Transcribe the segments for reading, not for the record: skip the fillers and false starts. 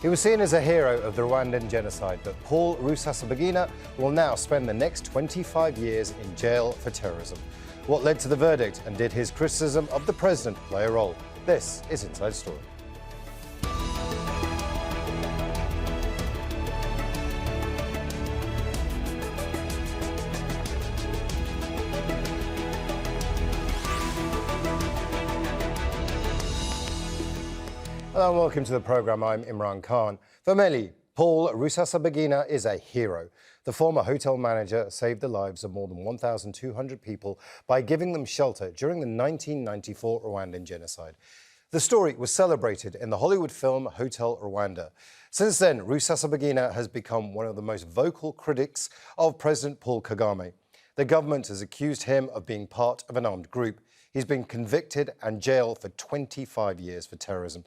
He was seen as a hero of the Rwandan genocide, but Paul Rusesabagina will now spend the next 25 years in jail for terrorism. What led to the verdict, and did his criticism of the president play a role? This is Inside Story. Hello and welcome to the programme. I'm Imran Khan. For many, Paul Rusesabagina is a hero. The former hotel manager saved the lives of more than 1,200 people by giving them shelter during the 1994 Rwandan genocide. The story was celebrated in the Hollywood film Hotel Rwanda. Since then, Rusesabagina has become one of the most vocal critics of President Paul Kagame. The government has accused him of being part of an armed group. He's been convicted and jailed for 25 years for terrorism.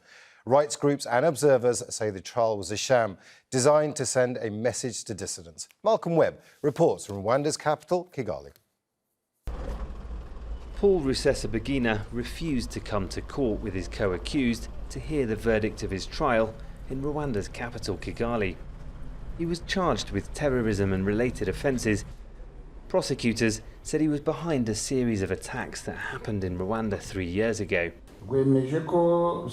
Rights groups and observers say the trial was a sham, designed to send a message to dissidents. Malcolm Webb reports from Rwanda's capital, Kigali. Paul Rusesabagina refused to come to court with his co-accused to hear the verdict of his trial in Rwanda's capital, Kigali. He was charged with terrorism and related offences. Prosecutors said he was behind a series of attacks that happened in Rwanda 3 years ago. With regard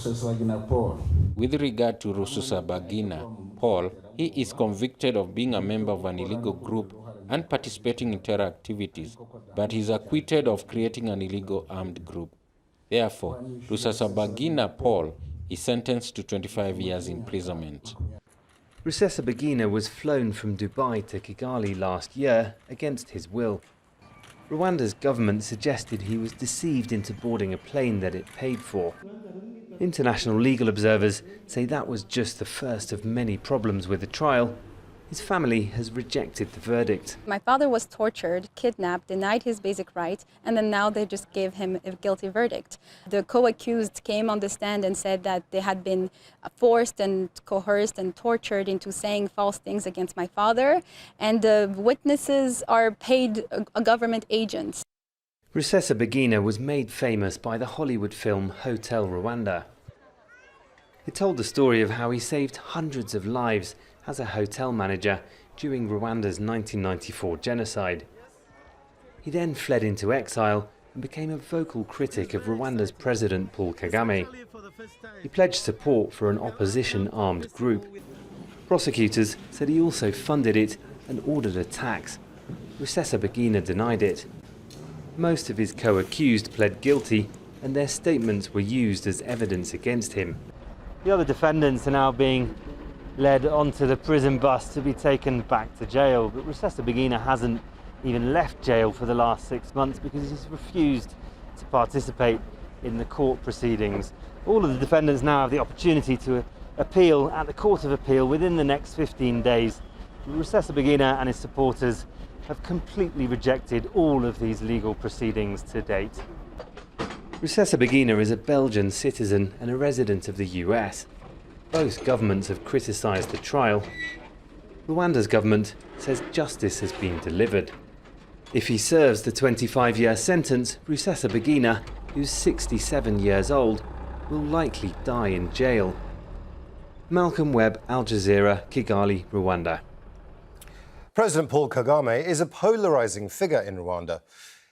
to Rusesabagina, Paul, he is convicted of being a member of an illegal group and participating in terror activities, but he is acquitted of creating an illegal armed group. Therefore, Rusesabagina Paul is sentenced to 25 years imprisonment. Rusesabagina was flown from Dubai to Kigali last year against his will. Rwanda's government suggested he was deceived into boarding a plane that it paid for. International legal observers say that was just the first of many problems with the trial. His family has rejected the verdict. My father was tortured, kidnapped, denied his basic rights, and then now they just gave him a guilty verdict. The co-accused came on the stand and said that they had been forced and coerced and tortured into saying false things against my father, and the witnesses are paid government agents. Rusesabagina was made famous by the Hollywood film Hotel Rwanda. It told the story of how he saved hundreds of lives as a hotel manager during Rwanda's 1994 genocide. He then fled into exile and became a vocal critic of Rwanda's President Paul Kagame. He pledged support for an opposition armed group. Prosecutors said he also funded it and ordered attacks. Rusesabagina denied it. Most of his co-accused pled guilty, and their statements were used as evidence against him. The other defendants are now being led onto the prison bus to be taken back to jail, but Rusesabagina hasn't even left jail for the last 6 months because he's refused to participate in the court proceedings. All of the defendants now have the opportunity to appeal at the Court of Appeal within the next 15 days. Rusesabagina and his supporters have completely rejected all of these legal proceedings to date. Rusesabagina is a Belgian citizen and a resident of the US. Both governments have criticised the trial. Rwanda's government says justice has been delivered. If he serves the 25-year sentence, Rusesabagina, who's 67 years old, will likely die in jail. Malcolm Webb, Al Jazeera, Kigali, Rwanda. President Paul Kagame is a polarising figure in Rwanda.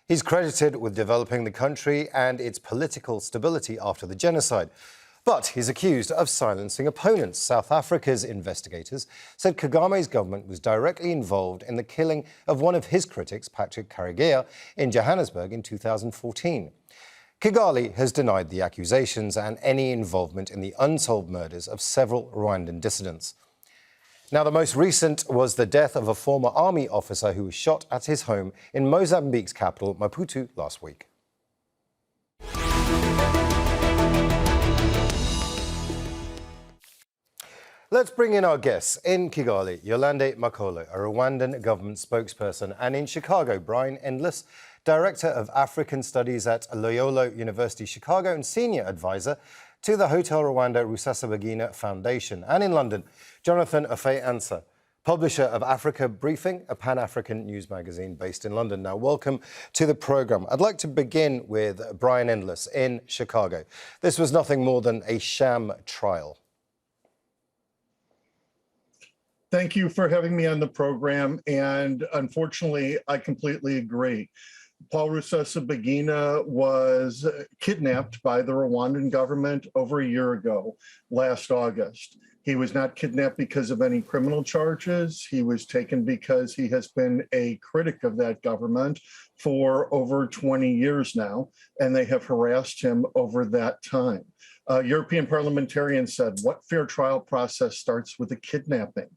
He's credited with developing the country and its political stability after the genocide. But he's accused of silencing opponents. South Africa's investigators said Kagame's government was directly involved in the killing of one of his critics, Patrick Karegeya, in Johannesburg in 2014. Kigali has denied the accusations and any involvement in the unsolved murders of several Rwandan dissidents. Now, the most recent was the death of a former army officer who was shot at his home in Mozambique's capital, Maputo, last week. Let's bring in our guests. In Kigali, Yolande Makolo, a Rwandan government spokesperson, and in Chicago, Brian Endless, Director of African Studies at Loyola University Chicago and Senior Advisor to the Hotel Rwanda Rusesabagina Foundation. And in London, Jonathan Offei-Ansah, publisher of Africa Briefing, a Pan-African news magazine based in London. Now, welcome to the programme. I'd like to begin with Brian Endless in Chicago. This was nothing more than a sham trial. Thank you for having me on the program. And unfortunately, I completely agree. Paul Rusesabagina was kidnapped by the Rwandan government over a year ago, last August. He was not kidnapped because of any criminal charges. He was taken because he has been a critic of that government for over 20 years now, and they have harassed him over that time. European parliamentarians said, what fair trial process starts with a kidnapping?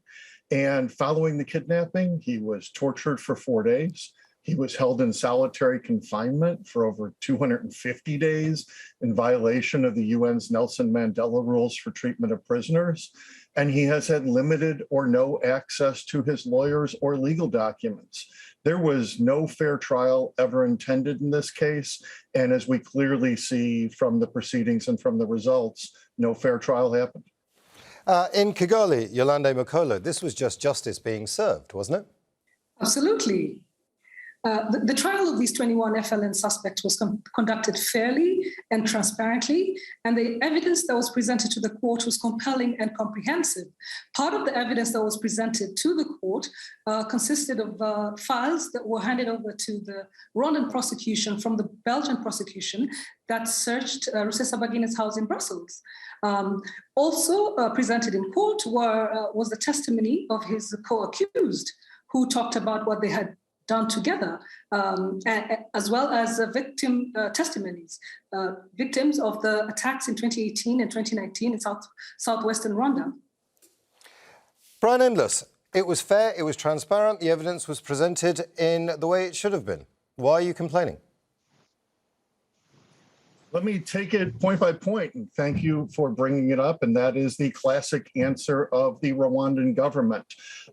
And following the kidnapping, he was tortured for 4 days. He was held in solitary confinement for over 250 days in violation of the UN's Nelson Mandela rules for treatment of prisoners. And he has had limited or no access to his lawyers or legal documents. There was no fair trial ever intended in this case. And as we clearly see from the proceedings and from the results, no fair trial happened. In Kigali, Yolande, Makolo, this was just justice being served, wasn't it? Absolutely. The trial of these 21 FLN suspects was conducted fairly and transparently, and the evidence that was presented to the court was compelling and comprehensive. Part of the evidence that was presented to the court consisted of files that were handed over to the Rwandan prosecution from the Belgian prosecution that searched Rusesabagina's house in Brussels. Also presented in court was the testimony of his co-accused, who talked about what they had done together, as well as victim testimonies, victims of the attacks in 2018 and 2019 in southwestern Rwanda. Brian Endless, it was fair, it was transparent, the evidence was presented in the way it should have been. Why are you complaining? Let me take it point by point, and thank you for bringing it up, and that is the classic answer of the Rwandan government.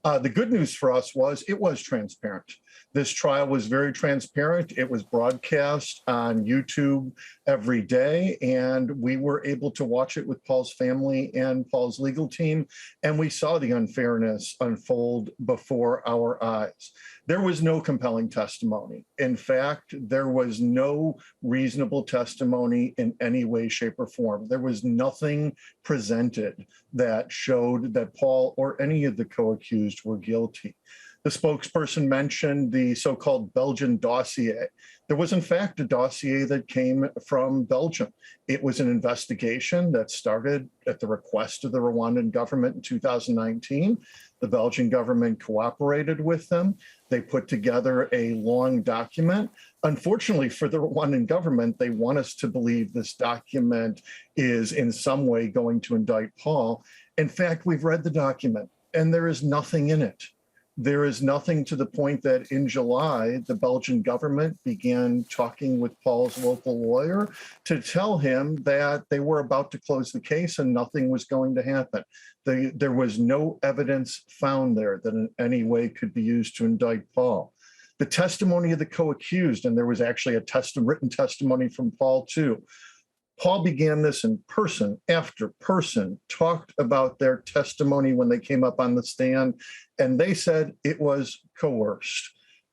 The good news for us was it was transparent. This trial was very transparent. It was broadcast on YouTube every day, and we were able to watch it with Paul's family and Paul's legal team, and we saw the unfairness unfold before our eyes. There was no compelling testimony. In fact, there was no reasonable testimony in any way, shape, or form. There was nothing presented that showed that Paul or any of the co-accused were guilty. The spokesperson mentioned the so-called Belgian dossier. There was, in fact, a dossier that came from Belgium. It was an investigation that started at the request of the Rwandan government in 2019. The Belgian government cooperated with them. They put together a long document. Unfortunately for the Rwandan government, they want us to believe this document is in some way going to indict Paul. In fact, we've read the document, and there is nothing in it. There is nothing, to the point that in July, the Belgian government began talking with Paul's local lawyer to tell him that they were about to close the case and nothing was going to happen. There was no evidence found there that in any way could be used to indict Paul. The testimony of the co-accused, and there was actually a written testimony from Paul too. Paul began this in person after person, talked about their testimony when they came up on the stand, and they said it was coerced.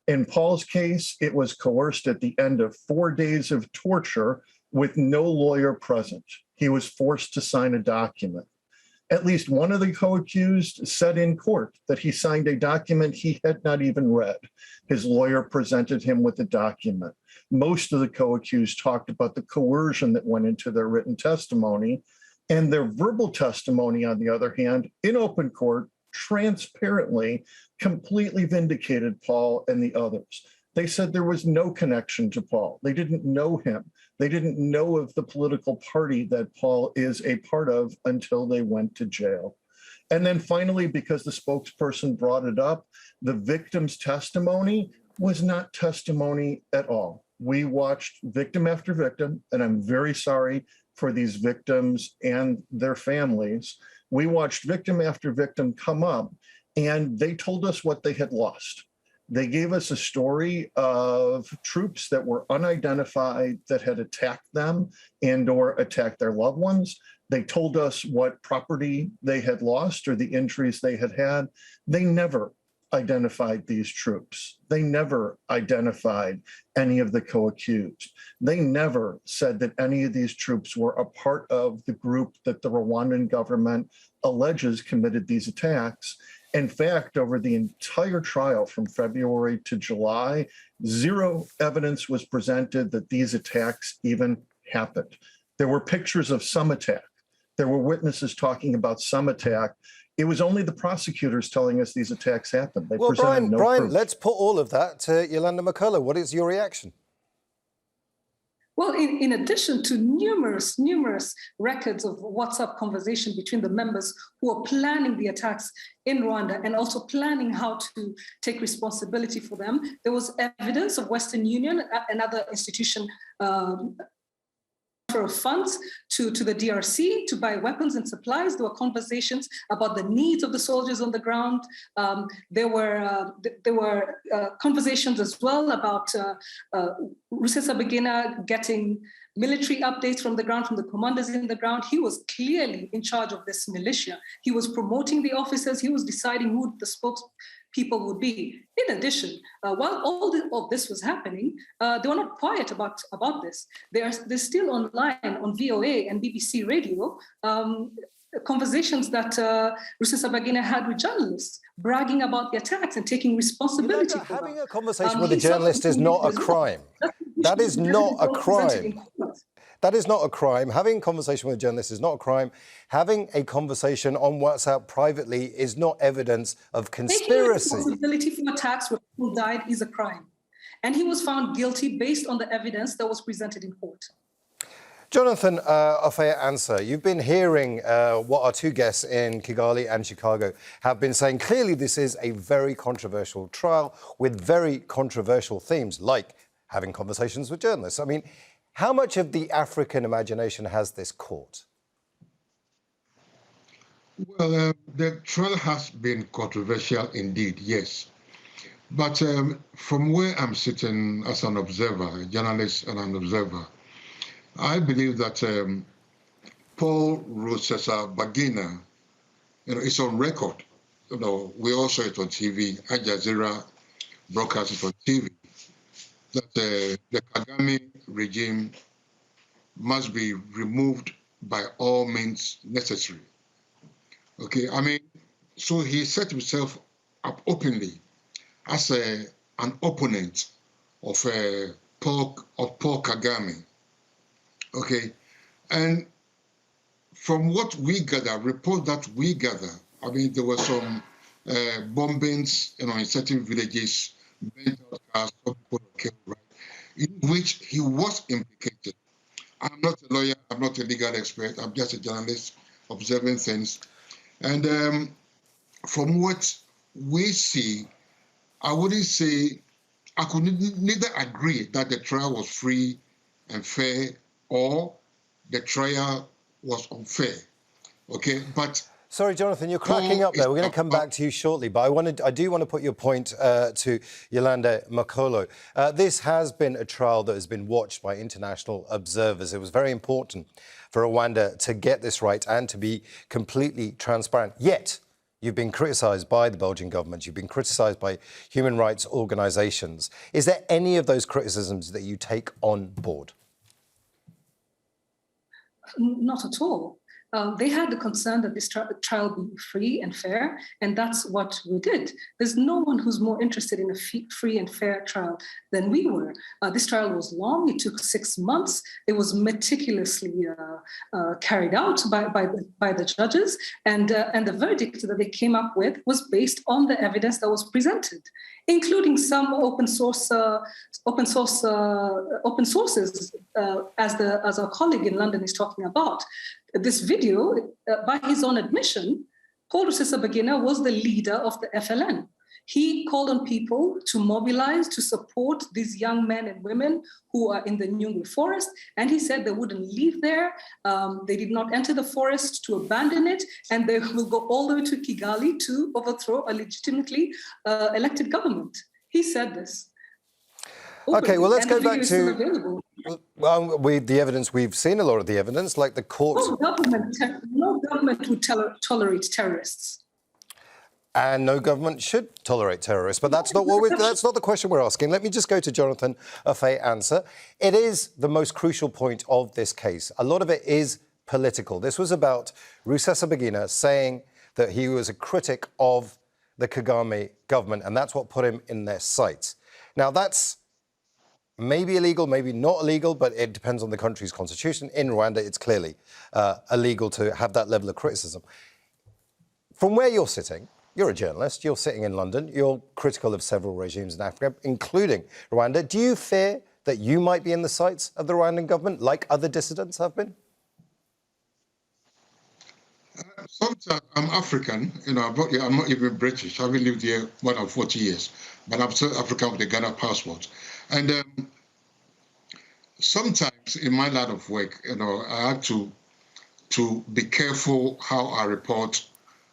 In Paul's case, it was coerced at the end of 4 days of torture with no lawyer present. He was forced to sign a document. At least one of the co-accused said in court that he signed a document he had not even read. His lawyer presented him with the document. Most of the co-accused talked about the coercion that went into their written testimony, and their verbal testimony, on the other hand, in open court, transparently, completely vindicated Paul and the others. They said there was no connection to Paul. They didn't know him. They didn't know of the political party that Paul is a part of until they went to jail. And then finally, because the spokesperson brought it up, the victim's testimony was not testimony at all. We watched victim after victim, and I'm very sorry for these victims and their families. We watched victim after victim come up, and they told us what they had lost. They gave us a story of troops that were unidentified that had attacked them and or attacked their loved ones. They told us what property they had lost or the injuries they had had. They never identified these troops. They never identified any of the co-accused. They never said that any of these troops were a part of the group that the Rwandan government alleges committed these attacks. In fact, over the entire trial from February to July, zero evidence was presented that these attacks even happened. There were pictures of some attack. There were witnesses talking about some attack. It was only the prosecutors telling us these attacks happened. They Well, presented no Brian, proof. let's put all of that to Yolande Makolo. What is your reaction? Well, in addition to numerous records of WhatsApp conversation between the members who are planning the attacks in Rwanda and also planning how to take responsibility for them, there was evidence of Western Union and other institutions of funds to the DRC to buy weapons and supplies. There were conversations about the needs of the soldiers on the ground. There were conversations as well about Rusesabagina getting military updates from the ground, from the commanders in the ground. He was clearly in charge of this militia. He was promoting the officers. He was deciding who the spokespeople would be. In addition, while all of this was happening, they were not quiet about this. They're still online on VOA and BBC radio, conversations that Rusesabagina had with journalists, bragging about the attacks and taking responsibility for them. Having a conversation with a journalist is not a crime. That is not a crime. That is not a crime. Having a conversation with a journalist is not a crime. Having a conversation on WhatsApp privately is not evidence of conspiracy. Taking responsibility for attacks where people died is a crime. And he was found guilty based on the evidence that was presented in court. Jonathan, Offei-Ansah, you've been hearing what our two guests in Kigali and Chicago have been saying. Clearly, this is a very controversial trial with very controversial themes, like having conversations with journalists. I mean, how much of the African imagination has this caught? Well, the trial has been controversial indeed, yes. But from where I'm sitting as an observer, a journalist and an observer, I believe that Paul Rusesabagina, is on record. We all saw it on TV. Al Jazeera broadcast it on TV. That the Kagame regime must be removed by all means necessary. Okay, so he set himself up openly as an opponent of Paul Kagame. Okay, and from what we gather, report that we gather, there were some bombings, in certain villages, mental cars, some people were killed, right, in which he was implicated. I'm not a lawyer, I'm not a legal expert, I'm just a journalist observing things. And from what we see, I wouldn't say, I could neither agree that the trial was free and fair or the trial was unfair. Okay, but sorry, Jonathan, you're cracking up there. We're going to come back to you shortly, but I do want to put your point to Yolande Makolo. This has been a trial that has been watched by international observers. It was very important for Rwanda to get this right and to be completely transparent. Yet, you've been criticised by the Belgian government. You've been criticised by human rights organisations. Is there any of those criticisms that you take on board? Not at all. They had the concern that this trial be free and fair, and that's what we did. There's no one who's more interested in a free and fair trial than we were. This trial was long. It took 6 months. It was meticulously carried out by the judges, and the verdict that they came up with was based on the evidence that was presented, including some open sources, as our colleague in London is talking about. This video, by his own admission, Paul Rusesabagina was the leader of the FLN. He called on people to mobilize to support these young men and women who are in the Nyungwe forest, and he said they wouldn't leave there. They did not enter the forest to abandon it, and they will go all the way to Kigali to overthrow a legitimately elected government. He said this. Okay, well, let's go back to... Well, the evidence, we've seen a lot of the evidence, like the court... No government would tolerate terrorists. And no government should tolerate terrorists, but that's not that's not the question we're asking. Let me just go to Jonathan Offei-Ansah. It is the most crucial point of this case. A lot of it is political. This was about Rusesabagina saying that he was a critic of the Kagame government, and that's what put him in their sights. Now, that's maybe illegal, maybe not illegal, but it depends on the country's constitution. In Rwanda, it's clearly illegal to have that level of criticism. From where you're sitting, you're a journalist, you're sitting in London, you're critical of several regimes in Africa, including Rwanda. Do you fear that you might be in the sights of the Rwandan government, like other dissidents have been? Sometimes I'm African, I'm not even British. I've lived here more than 40 years, but I'm still African with a Ghana passport. And sometimes in my line of work, I have to be careful how I report,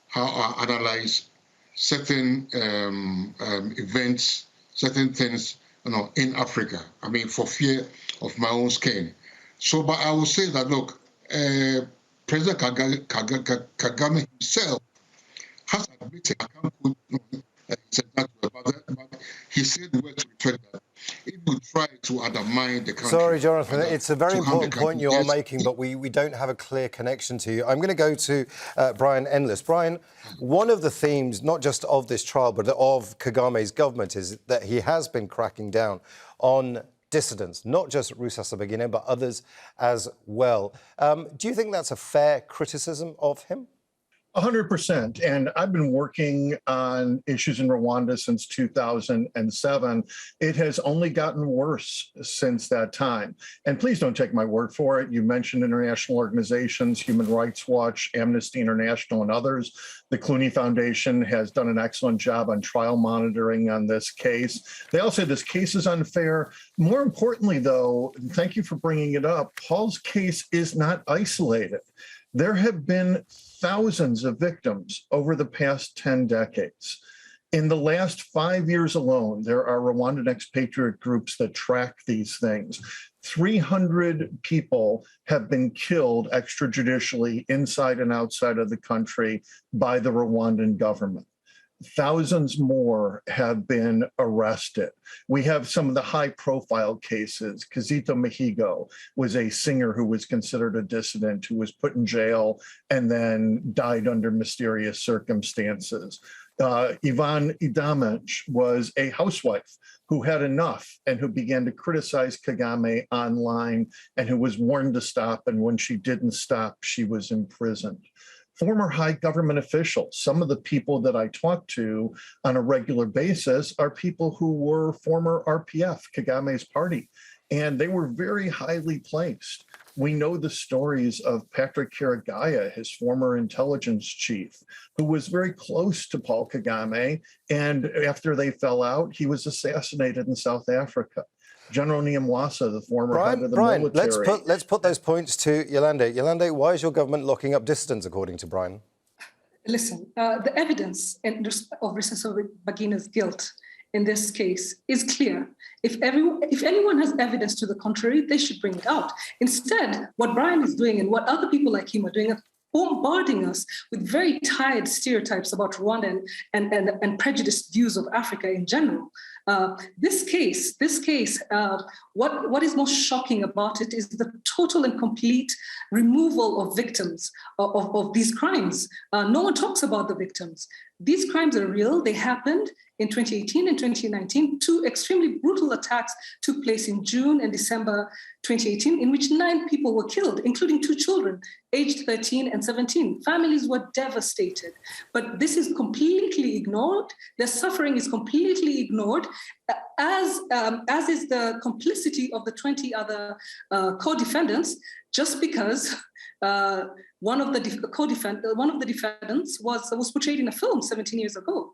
how I analyze certain events, certain things, in Africa. I mean, for fear of my own skin. So, but I will say that, look, President Kagame himself has admitted, I can't put exact word, but he said the word to refer that if you try to undermine the country. Sorry, Jonathan, it's a very important point you are making, but we don't have a clear connection to you. I'm going to go to Brian Endless. Brian, one of the themes, not just of this trial, but of Kagame's government, is that he has been cracking down on dissidents, not just Rusesabagina, but others as well. Do you think that's a fair criticism of him? 100%. And I've been working on issues in Rwanda since 2007. It has only gotten worse since that time. And please don't take my word for it. You mentioned international organizations, Human Rights Watch, Amnesty International, and others. The Clooney Foundation has done an excellent job on trial monitoring on this case. They all say this case is unfair. More importantly, though, thank you for bringing it up, Paul's case is not isolated. There have been thousands of victims over the past 10 decades. In the last 5 years alone, there are Rwandan expatriate groups that track these things. 300 people have been killed extrajudicially inside and outside of the country by the Rwandan government. Thousands more have been arrested. We have some of the high-profile cases. Kizito Mihigo was a singer who was considered a dissident, who was put in jail and then died under mysterious circumstances. Ivan Idamaj was a housewife who had enough and who began to criticize Kagame online and who was warned to stop. And when she didn't stop, she was imprisoned. Former high government officials, some of the people that I talk to on a regular basis are people who were former RPF, Kagame's party, and they were very highly placed. We know the stories of Patrick Karagaya, his former intelligence chief, who was very close to Paul Kagame, and after they fell out, he was assassinated in South Africa. General Niamwasa, the former head of the military. Let's put those points to Yolande. Yolande, why is your government locking up dissidents, according to Brian? Listen, the evidence of Rusesabagina's guilt in this case is clear. If anyone has evidence to the contrary, they should bring it out. Instead, what Brian is doing and what other people like him are doing, bombarding us with very tired stereotypes about Rwanda and prejudiced views of Africa in general. This case, what is most shocking about it is the total and complete removal of victims of these crimes. No one talks about the victims. These crimes are real. They happened in 2018 and 2019. Two extremely brutal attacks took place in June and December 2018, in which 9 people were killed, including 2 children, aged 13 and 17. Families were devastated. But this is completely ignored. Their suffering is completely ignored, as is the complicity of the 20 other co-defendants, just because one of the defendants was portrayed in a film 17 years ago.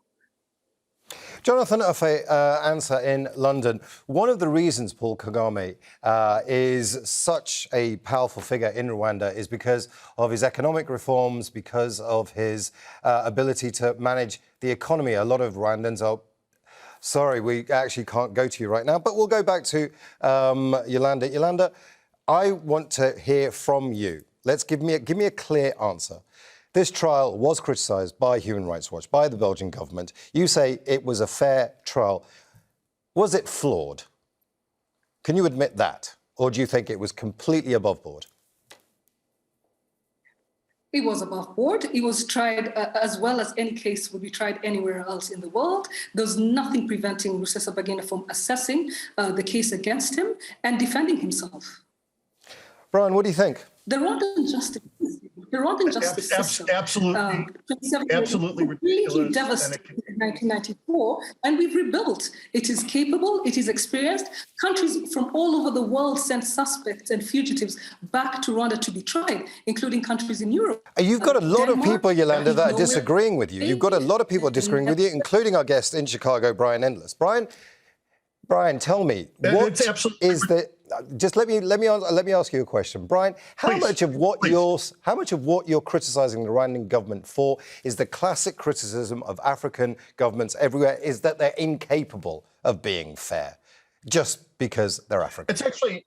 Jonathan Offei-Ansah in London. One of the reasons Paul Kagame is such a powerful figure in Rwanda is because of his economic reforms, because of his ability to manage the economy. A lot of Rwandans are... Sorry, we actually can't go to you right now, but we'll go back to Yolande. Yolande, I want to hear from you. Give me a clear answer. This trial was criticised by Human Rights Watch, by the Belgian government. You say it was a fair trial. Was it flawed? Can you admit that? Or do you think it was completely above board? It was above board. It was tried as well as any case would be tried anywhere else in the world. There's nothing preventing Rusesabagina from assessing the case against him and defending himself. Brian, what do you think? The Rwandan justice system, absolutely completely ridiculous. Devastated in 1994, and we've rebuilt. It is capable, it is experienced. Countries from all over the world send suspects and fugitives back to Rwanda to be tried, including countries in Europe. You've got a lot of people, Yolande, that are disagreeing with you. You've got a lot of people disagreeing with you, including our guest in Chicago, Brian Endless. Brian, tell me, what is the... Just let me ask you a question, Brian. How much of what you're criticising the Rwandan government for is the classic criticism of African governments everywhere, is that they're incapable of being fair, just because they're African? It's actually,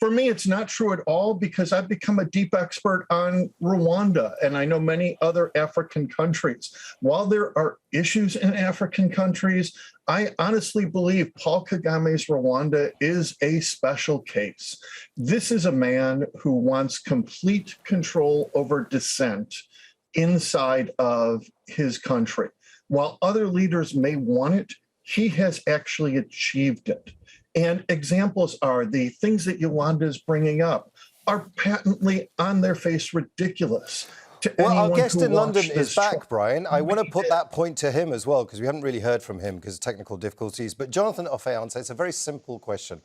for me, it's not true at all, because I've become a deep expert on Rwanda, and I know many other African countries. While there are issues in African countries, I honestly believe Paul Kagame's Rwanda is a special case. This is a man who wants complete control over dissent inside of his country. While other leaders may want it, he has actually achieved it. And examples are the things that Yolande is bringing up are patently on their face ridiculous. Well, our guest in London is back, Brian. I want to put that point to him as well, because we haven't really heard from him because of technical difficulties. But Jonathan Offei-Ansah, it's a very simple question.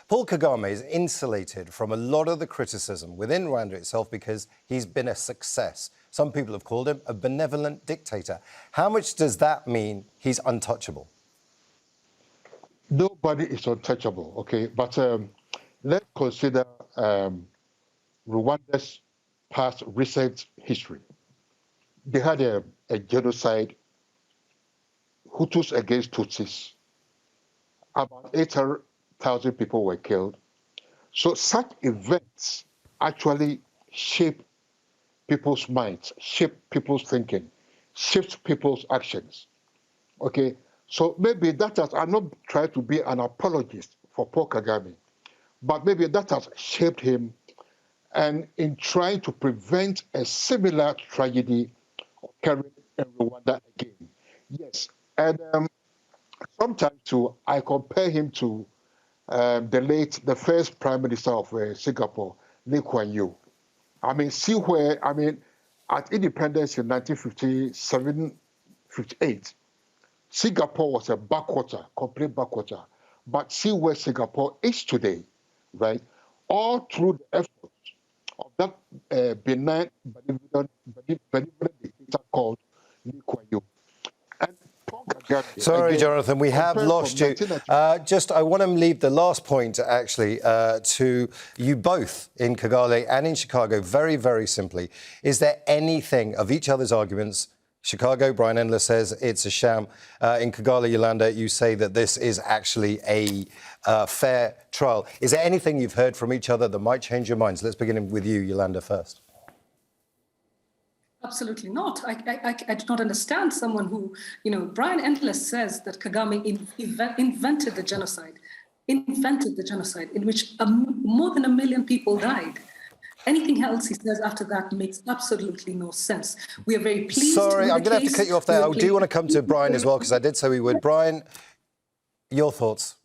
Paul Kagame is insulated from a lot of the criticism within Rwanda itself because he's been a success. Some people have called him a benevolent dictator. How much does that mean he's untouchable? Nobody is untouchable, okay? But let's consider Rwanda's past recent history. They had a genocide, Hutus against Tutsis. About 800,000 people were killed. So such events actually shape people's minds, shape people's thinking, shape people's actions. Okay, so maybe that has, I'm not trying to be an apologist for Paul Kagame, but maybe that has shaped him. And in trying to prevent a similar tragedy occurring in Rwanda again. Yes, and sometimes too, I compare him to the first Prime Minister of Singapore, Lee Kuan Yew. I mean, see where, I mean, at independence in 1957, 58, Singapore was a backwater, complete backwater. But see where Singapore is today, right? All through the effort of that benign, benevolent dictator called Lee Kuan Yew. And Paul Kagame, sorry, Jonathan, we have lost you. I want to leave the last point, actually, to you both in Kigali and in Chicago, very, very simply. Is there anything of each other's arguments? Chicago, Brian Endless says it's a sham. In Kigali, Yolande, you say that this is actually a fair trial. Is there anything you've heard from each other that might change your minds? Let's begin with you, Yolande, first. Absolutely not. I do not understand someone who, Brian Endless says that Kagame invented the genocide in which more than 1 million people died. Anything else he says after that makes absolutely no sense. We are very pleased. Sorry, I'm going to have to cut you off there. I do want to come to Brian as well, because I did say we would. Brian, your thoughts?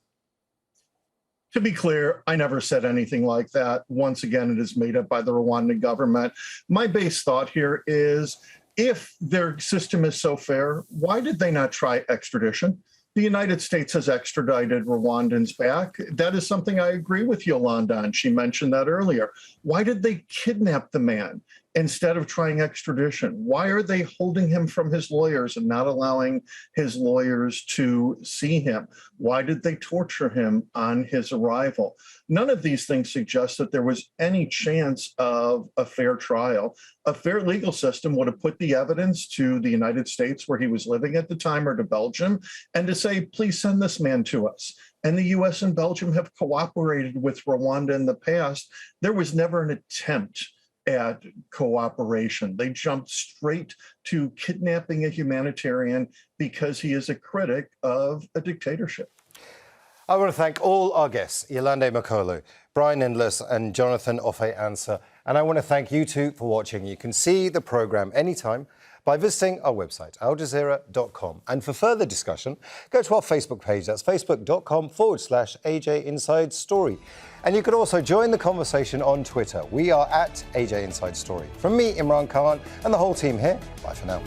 To be clear, I never said anything like that. Once again, it is made up by the Rwandan government. My base thought here is, if their system is so fair, why did they not try extradition? The United States has extradited Rwandans back. That is something I agree with Yolande on. She mentioned that earlier. Why did they kidnap the man instead of trying extradition? Why are they holding him from his lawyers and not allowing his lawyers to see him? Why did they torture him on his arrival? None of these things suggest that there was any chance of a fair trial. A fair legal system would have put the evidence to the United States, where he was living at the time, or to Belgium, and to say, please send this man to us. And the US and Belgium have cooperated with Rwanda in the past. There was never an attempt at cooperation. They jumped straight to kidnapping a humanitarian because he is a critic of a dictatorship. I want to thank all our guests, Yolande Makolo, Brian Endless and Jonathan Offei-Ansah. And I want to thank you too for watching. You can see the programme anytime by visiting our website, aljazeera.com. And for further discussion, go to our Facebook page. That's facebook.com/AJ Inside Story. And you can also join the conversation on Twitter. We are at AJ Inside Story. From me, Imran Khan, and the whole team here, bye for now.